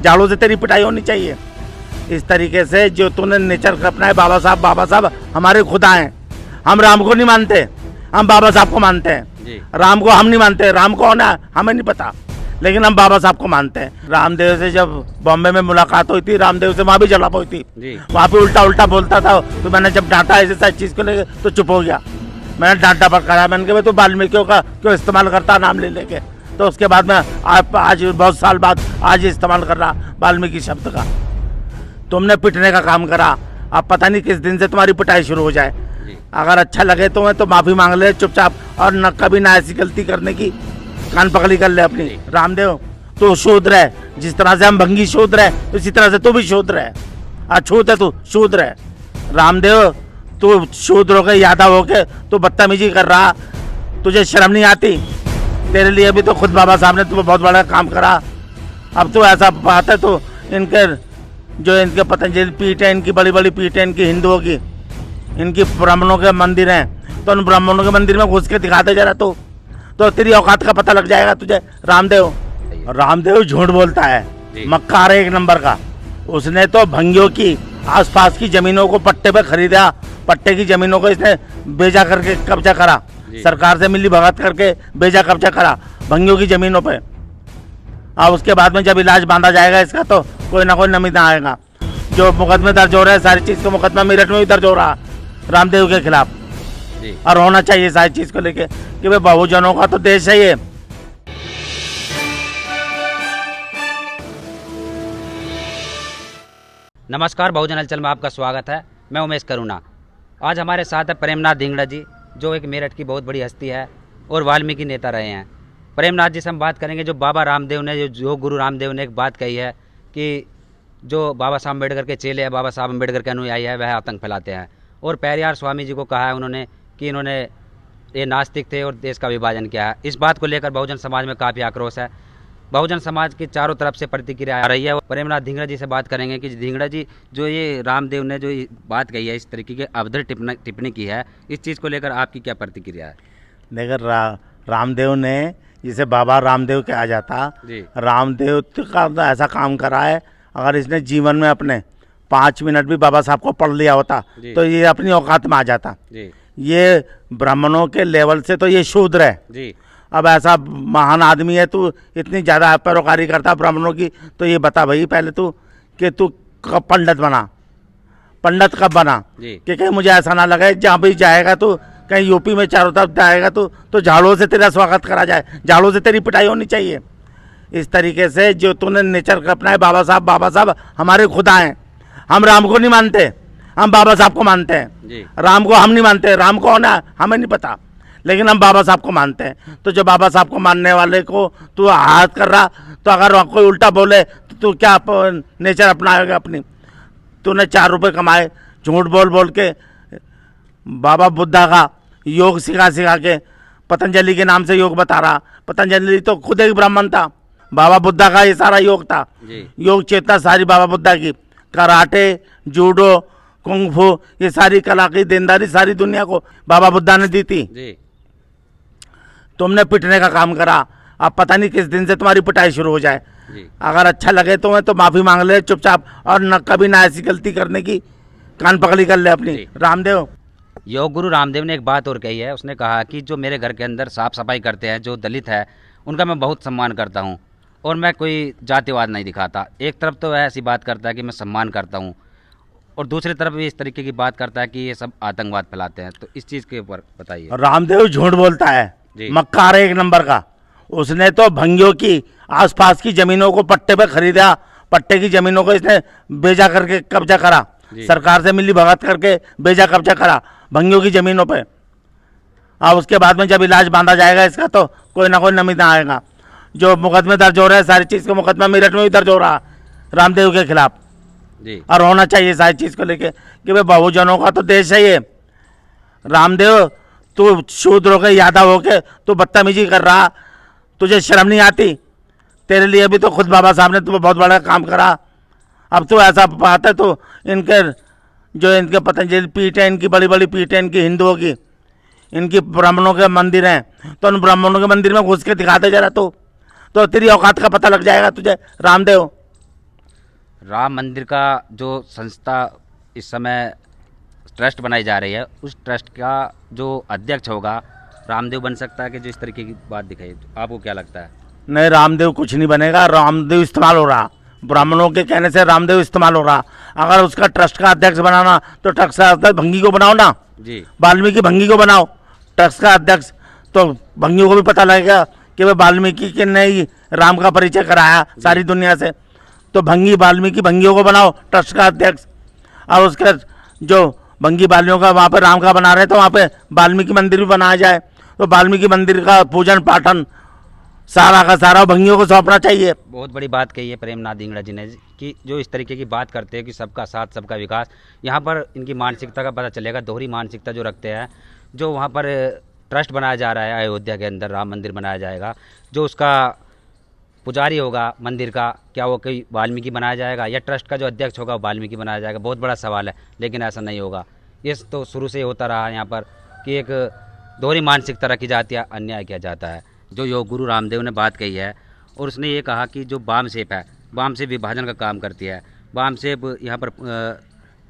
झाड़ू से तेरी पिटाई होनी चाहिए। इस तरीके से जो तूने नेचर अपनाया, बाबा साहब हमारे खुदा हैं। हम राम को नहीं मानते, हम बाबा साहब को मानते हैं। राम को हम नहीं मानते, राम कौन है हमें नहीं पता, लेकिन हम बाबा साहब को मानते हैं। रामदेव से जब बॉम्बे में मुलाकात हुई थी, रामदेव से वहाँ भी जलाप हुई थी, वहाँ पे उल्टा बोलता था। तो मैंने जब डांटा ऐसे सारी चीज़ को लेके तो चुप हो गया। मैंने डांटा पर कहा, मैंने कहा तो वाल्मीकियों का क्यों इस्तेमाल करता नाम ले लेके। तो उसके बाद में आज बहुत साल बाद आज इस्तेमाल कर रहा वाल्मीकि शब्द का। तुमने पिटने का काम करा, अब पता नहीं किस दिन से तुम्हारी पिटाई शुरू हो जाए। अगर अच्छा लगे तुम्हें तो माफ़ी मांग ले चुपचाप, और न कभी ना ऐसी गलती करने की कान पकड़ी कर ले अपनी। रामदेव तो शूद्र है, जिस तरह से हम भंगी शूद्र है उसी तरह से तू भी शूद्र है। अछूत है तू, शूद्र है। रामदेव तू शूद्र होके यादव होके तू बदतमीजी कर रहा, तुझे शर्म नहीं आती? तेरे लिए भी तो खुद बाबा साहब ने तुम्हें बहुत बड़ा काम करा। अब तो ऐसा बात है तो इनके जो इनके पतंजलि पीठ है, इनकी बड़ी बड़ी पीठ है इनकी हिंदुओं की, इनकी ब्राह्मणों के मंदिर हैं, तो उन ब्राह्मणों के मंदिर में घुस के दिखा दे जरा तो तेरी औकात का पता लग जाएगा तुझे। रामदेव झूठ बोलता है, मक्कार है एक नंबर का। उसने तो भंगियों की आसपास की जमीनों को पट्टे पे खरीदा, पट्टे की जमीनों को इसने बेचा करके कब्जा करा, सरकार से मिली भगत करके बेचा कब्जा करा भंगियों की जमीनों पे। अब उसके बाद में जब इलाज बांधा जाएगा इसका तो कोई ना कोई नमीना आएगा। जो मुकदमे दर्ज हो रहे हैं सारी चीज़ का मुकदमा मेरठ में भी दर्ज हो रहा रामदेव के खिलाफ, और होना चाहिए सारी चीज़ को लेके कि भाई बहुजनों का तो देश है ये। नमस्कार, बहुजन हलचल में आपका स्वागत है। मैं उमेश करुणा। आज हमारे साथ है प्रेमनाथ धिंगड़ा जी, जो एक मेरठ की बहुत बड़ी हस्ती है और वाल्मीकि नेता रहे हैं। प्रेमनाथ जी से हम बात करेंगे जो बाबा रामदेव ने, जो गुरु रामदेव ने एक बात कही है कि जो बाबा साहब अम्बेडकर के चेले हैं, बाबा साहब अम्बेडकर के अनुयायी है, वह आतंक फैलाते हैं। और पेरियार स्वामी जी को कहा है उन्होंने कि इन्होंने ये नास्तिक थे और देश का विभाजन किया है। इस बात को लेकर बहुजन समाज में काफ़ी आक्रोश है। बहुजन समाज की चारों तरफ से प्रतिक्रिया आ रही है। प्रेमनाथ धिंगड़ा जी से बात करेंगे कि धिंगड़ा जी, जो ये रामदेव ने जो बात कही है, इस तरीके की अभद्र टिप्पणी की है, इस चीज़ को लेकर आपकी क्या प्रतिक्रिया है? देखकर रामदेव ने, जिसे बाबा रामदेव कहा जाता, रामदेव का ऐसा काम करा है, अगर इसने जीवन में अपने 5 मिनट भी बाबा साहब को पढ़ लिया होता तो ये अपनी औकात में आ जाता। ये ब्राह्मणों के लेवल से तो ये शूद्र है। अब ऐसा महान आदमी है, तू इतनी ज़्यादा पैरोकारी करता ब्राह्मणों की, तो ये बता भाई पहले तू कि तू कब पंडित बना, पंडित कब बना? कि कहीं मुझे ऐसा ना लगे जहाँ भी जाएगा तू, कहीं यूपी में चारों तरफ जाएगा तो झाड़ू से तेरा स्वागत करा जाए, झाड़ू से तेरी पिटाई होनी चाहिए। इस तरीके से जो तूने नेचर अपनाया, बाबा साहब हमारे खुदा हैं। हम राम को नहीं मानते, हम बाबा साहब को मानते हैं। राम को हम नहीं मानते, राम कौन है हमें नहीं पता, लेकिन हम बाबा साहब को मानते हैं। तो जो बाबा साहब को मानने वाले को तू हाथ कर रहा, तो अगर कोई उल्टा बोले तो तू क्या नेचर अपनाएगा अपनी? तूने 4 रुपये कमाए झूठ बोल के, बाबा बुद्धा का योग सिखा के पतंजलि के नाम से योग बता रहा। पतंजलि तो खुद एक ब्राह्मण था, बाबा बुद्धा का ये सारा योग था। योग चेतना सारी बाबा बुद्धा की, कराटे, जूडो, कुंग फू, ये सारी कला की देनदारी सारी दुनिया को बाबा बुद्धा ने दी थी। तुमने पिटने का काम करा, अब पता नहीं किस दिन से तुम्हारी पिटाई शुरू हो जाए। अगर अच्छा लगे तुम्हें तो माफ़ी मांग ले चुपचाप, और न कभी ना ऐसी गलती करने की कान पकड़ी कर ले अपनी। रामदेव, योग गुरु रामदेव ने एक बात और कही है। उसने कहा कि जो मेरे घर के अंदर साफ सफाई करते हैं, जो दलित है, उनका मैं बहुत सम्मान करता हूँ और मैं कोई जातिवाद नहीं दिखाता। एक तरफ तो वह ऐसी बात करता है कि मैं सम्मान करता हूँ, और दूसरी तरफ भी इस तरीके की बात करता है कि ये सब आतंकवाद फैलाते हैं। तो इस चीज़ के ऊपर बताइए। रामदेव झूठ बोलता है, मक्कार है एक नंबर का। उसने तो भंगियों की आसपास की जमीनों को पट्टे पे खरीदा, पट्टे की जमीनों को इसने बेचा करके कब्जा करा, सरकार से मिली भगत करके बेचा कब्जा करा भंगियों की जमीनों पे। अब उसके बाद में जब इलाज बांधा जाएगा इसका तो कोई ना कोई नमीना आएगा। जो मुकदमे दर्ज हो रहे हैं सारी चीज़ का मुकदमा मेरठ में भी दर्ज हो रहा रामदेव के खिलाफ, और होना चाहिए सारी चीज़ को लेके कि भाई बहुजनों का तो देश है ये। रामदेव तू शूद्र होके यादव होके तू बदतमीजी कर रहा, तुझे शर्म नहीं आती? तेरे लिए भी तो खुद बाबा साहब ने तुम्हें बहुत बड़ा काम करा। अब तो ऐसा बात है तो इनके जो इनके पतंजलि पीठ है, इनकी बड़ी बड़ी पीठ है इनकी हिंदुओं की, इनकी ब्राह्मणों के मंदिर हैं, तो उन ब्राह्मणों के मंदिर में घुस के दिखा दे जरा तो तेरी औकात का पता लग जाएगा तुझे। रामदेव, राम मंदिर का जो संस्था इस समय ट्रस्ट बनाई जा रही है, उस ट्रस्ट का जो अध्यक्ष होगा रामदेव बन सकता है कि जो इस तरीके की बात दिखाई, आपको क्या लगता है? नहीं, रामदेव कुछ नहीं बनेगा, रामदेव इस्तेमाल हो रहा, ब्राह्मणों के कहने से रामदेव इस्तेमाल हो रहा। अगर उसका ट्रस्ट का अध्यक्ष बनाना तो ट्रस्ट का अध्यक्ष भंगी को बनाओ ना जी, वाल्मीकि भंगी को बनाओ ट्रस्ट का अध्यक्ष, तो भंगियों को भी पता लगेगा कि वे वाल्मीकि के ने ही राम का परिचय कराया सारी दुनिया से। तो भंगी वाल्मीकि भंगियों को बनाओ ट्रस्ट का अध्यक्ष, और उसके जो भंगी वालियों का वहाँ पे राम का बना रहे तो वहाँ पे वाल्मीकि मंदिर भी बनाया जाए। तो वाल्मीकि मंदिर का पूजन पाठन सारा का सारा भंगियों को सौंपना चाहिए। बहुत बड़ी बात कही है प्रेमनाथ धिंगड़ा जी ने कि जो इस तरीके की बात करते हैं कि सबका साथ सबका विकास, यहाँ पर इनकी मानसिकता का पता चलेगा, दोहरी मानसिकता जो रखते हैं। जो वहाँ पर ट्रस्ट बनाया जा रहा है अयोध्या के अंदर, राम मंदिर बनाया जाएगा, जो उसका पुजारी होगा मंदिर का, क्या वो कोई वाल्मीकि बनाया जाएगा या ट्रस्ट का जो अध्यक्ष होगा वाल्मीकि बनाया जाएगा? बहुत बड़ा सवाल है, लेकिन ऐसा नहीं होगा। ये तो शुरू से होता रहा है यहाँ पर कि एक दोहरी मानसिकता रखी जाती है, अन्याय किया जाता है। जो योग गुरु रामदेव ने बात कही है और उसने ये कहा कि जो वाम सेप है, वाम सेप विभाजन का काम करती है, वाम सेप यहाँ पर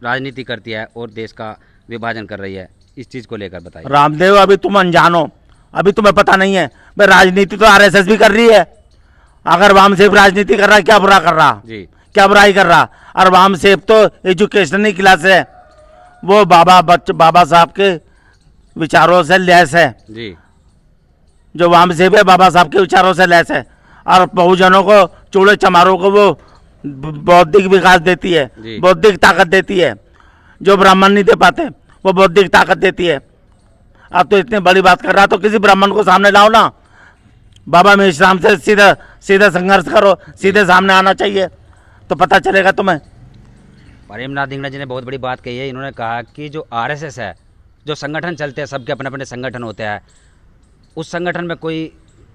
राजनीति करती है और देश का विभाजन कर रही है, इस चीज़ को लेकर बताइए। रामदेव अभी तुम अनजान हो, अभी तुम्हें पता नहीं है भाई, राजनीति तो आरएसएस भी कर रही है। अगर वामसेप राजनीति कर रहा है, क्या बुरा कर रहा जी, क्या बुराई कर रहा? और वामसेप तो एजुकेशनल क्लास है, वो बाबा साहब के विचारों से लैस है जी, जो वामसेप है बाबा साहब के विचारों से लैस है। और बहुजनों को, चूड़े चमारों को वो बौद्धिक विकास देती है, जी। बौद्धिक ताकत देती है, जो ब्राह्मण नहीं दे पाते, वो बौद्धिक ताकत देती है। अब तो इतनी बड़ी बात कर रहा तो किसी ब्राह्मण को सामने लाओ ना, बाबा मेश्राम से सीधा संघर्ष करो, सीधे सामने आना चाहिए तो पता चलेगा तुम्हें। प्रेमनाथ धिंगड़ा जी ने बहुत बड़ी बात कही है। इन्होंने कहा कि जो आरएसएस है, जो संगठन चलते हैं, सबके अपने अपने संगठन होते हैं, उस संगठन में कोई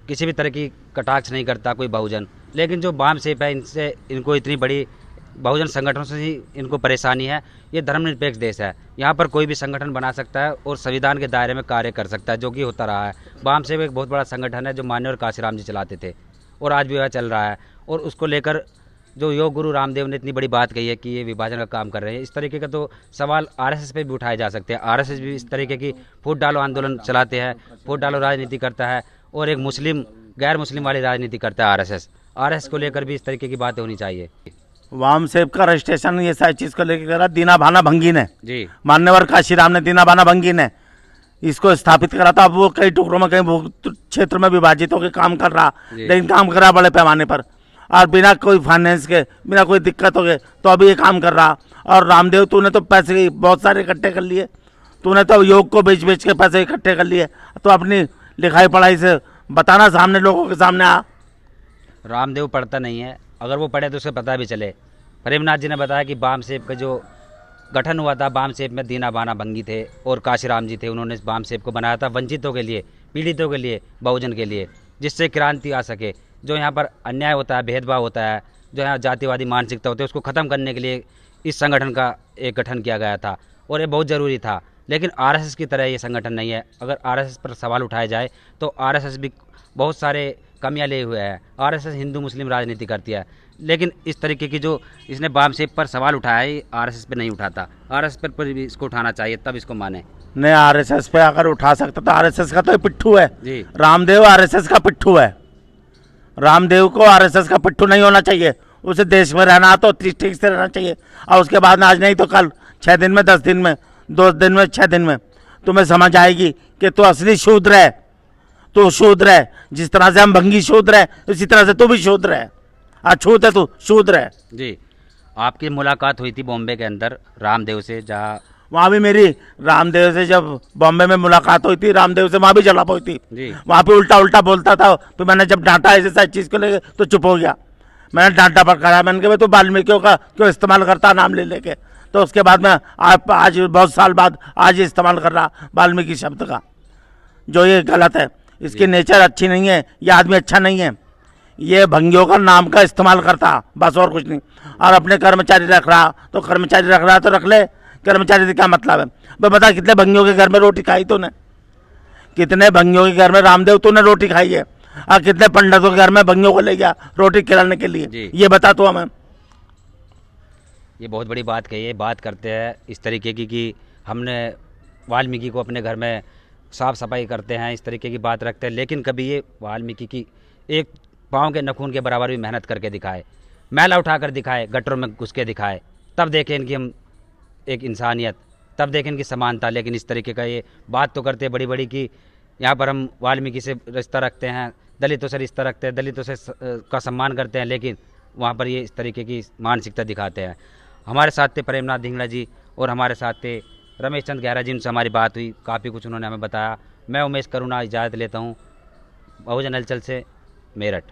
किसी भी तरह की कटाक्ष नहीं करता कोई बहुजन, लेकिन जो वाम सेप है इनसे, इनको इतनी बड़ी बहुजन संगठनों से ही इनको परेशानी है। ये धर्मनिरपेक्ष देश है, यहाँ पर कोई भी संगठन बना सकता है और संविधान के दायरे में कार्य कर सकता है, जो कि होता रहा है। वाम सेप एक बहुत बड़ा संगठन है जो मान्यवर काशीराम जी चलाते थे और आज भी वह चल रहा है। और उसको लेकर जो योग गुरु रामदेव ने इतनी बड़ी बात कही है कि ये विभाजन का काम कर रहे हैं, इस तरीके का तो सवाल आरएसएस पे भी उठाए जा सकते हैं। आरएसएस भी इस तरीके की फूट डालो आंदोलन चलाते हैं, फूट डालो राजनीति करता है और एक मुस्लिम गैर मुस्लिम वाली राजनीति करता है आरएसएस को लेकर भी इस तरीके की बातें होनी चाहिए। वामसेप का रजिस्ट्रेशन ये सारी चीज़ को लेकर करा दीना भाना भंगी ने, जी, मान्यवर काशीराम ने, दीना भाना भंगी ने इसको स्थापित करा था। अब वो कई टुकड़ों में, कई क्षेत्र में विभाजित होकर काम कर रहा, लेकिन काम कर रहा बड़े पैमाने पर और बिना कोई फाइनेंस के, बिना कोई दिक्कत हो गए तो अभी ये काम कर रहा। और रामदेव, तूने तो पैसे बहुत सारे इकट्ठे कर लिए, तूने तो योग को बेच बेच के पैसे इकट्ठे कर लिए, तो अपनी लिखाई पढ़ाई से बताना सामने, लोगों के सामने आ। रामदेव पढ़ता नहीं है, अगर वो पढ़े तो उसे पता भी चले। प्रेमनाथ जी ने बताया कि वाम सेप का जो गठन हुआ था, वाम सेप में दीना बाना भंगी थे और काशीराम जी थे, उन्होंने इस वाम सेप को बनाया था वंचितों के लिए, पीड़ितों के लिए, बहुजन के लिए, जिससे क्रांति आ सके। जो यहाँ पर अन्याय होता है, भेदभाव होता है, जो यहाँ जातिवादी मानसिकता होती है, उसको ख़त्म करने के लिए इस संगठन का एक गठन किया गया था और ये बहुत ज़रूरी था। लेकिन आरएसएस की तरह ये संगठन नहीं है। अगर आरएसएस पर सवाल उठाया जाए तो आरएसएस भी बहुत सारे कमियां लिए हुए है। आरएसएस हिंदू मुस्लिम राजनीति करती है, लेकिन इस तरीके की जो इसने वाम सेप पर सवाल उठाया है, आरएसएस पे नहीं उठाता। आरएसएस पर भी इसको उठाना चाहिए, तब इसको माने। नहीं, आरएसएस पे अगर उठा सकता तो आरएसएस का तो ये पिट्ठू है जी, रामदेव, आरएसएस का पिट्ठू है। रामदेव को आरएसएस का पिट्ठू नहीं होना चाहिए, उसे देश में रहना तो ठीक से रहना चाहिए। और उसके बाद में आज नहीं तो कल, 6 दिन में, 10 दिन में, 2 दिन में, 6 दिन में तुम्हें समझ आएगी कि तू असली शूद्र है, तू शूद्र है। जिस तरह से हम भंगी शूद्र है, इसी तरह से तू भी शूद्र है, अछूत है, तू शूद्र है। जी, आपकी मुलाकात हुई थी बॉम्बे के अंदर रामदेव से, जहाँ वहाँ भी मेरी रामदेव से जब बॉम्बे में मुलाकात हुई थी, रामदेव से वहाँ भी जला हुई थी। जी, वहाँ पे उल्टा उल्टा बोलता था, तो मैंने जब डांटा ऐसे सारी चीज़ को लेके तो चुप हो गया। मैंने डांटा पकड़ा, मैंने कहा तो वाल्मीकियों का क्यों इस्तेमाल करता नाम ले लेके। तो उसके बाद में आज बहुत साल बाद आज इस्तेमाल कर रहा वाल्मीकि शब्द का, जो ये गलत है। इसकी नेचर अच्छी नहीं है, ये आदमी अच्छा नहीं है, ये भंगियों का नाम का इस्तेमाल करता, बस और कुछ नहीं। और अपने कर्मचारी रख रहा तो कर्मचारी रख रहा तो रख ले, कर्मचारी से क्या मतलब है। भाई बता, कितने भंगियों के घर में रोटी खाई तूने, कितने भंगियों के घर में रामदेव तूने रोटी खाई है, और कितने पंडितों के घर में भंगियों को ले गया रोटी खिलाने के लिए, ये बता तो हमें। ये बहुत बड़ी बात कही है। बात करते हैं इस तरीके की कि हमने वाल्मीकि को अपने घर में साफ़ सफाई करते हैं, इस तरीके की बात रखते हैं, लेकिन कभी ये वाल्मीकि की एक पाँव के नखून के बराबर भी मेहनत करके दिखाए, मैला उठाकर दिखाए, गटरों में घुस के दिखाए, तब देखें इनकी हम एक इंसानियत, तब देखें इनकी समानता। लेकिन इस तरीके का ये बात तो करते हैं बड़ी बड़ी कि यहाँ पर हम वाल्मीकि से रिश्ता रखते हैं, दलितों से रिश्ता रखते हैं, दलितों से का सम्मान करते हैं, लेकिन वहाँ पर ये इस तरीके की मानसिकता दिखाते हैं। हमारे साथ थे प्रेमनाथ धिंगड़ा जी और हमारे साथ थे रमेश चंद गहरा जी, उनसे हमारी बात हुई, काफ़ी कुछ उन्होंने हमें बताया। मैं उमेश करुणा इजाज़त लेता हूँ, बहुजन हलचल से, मेरठ।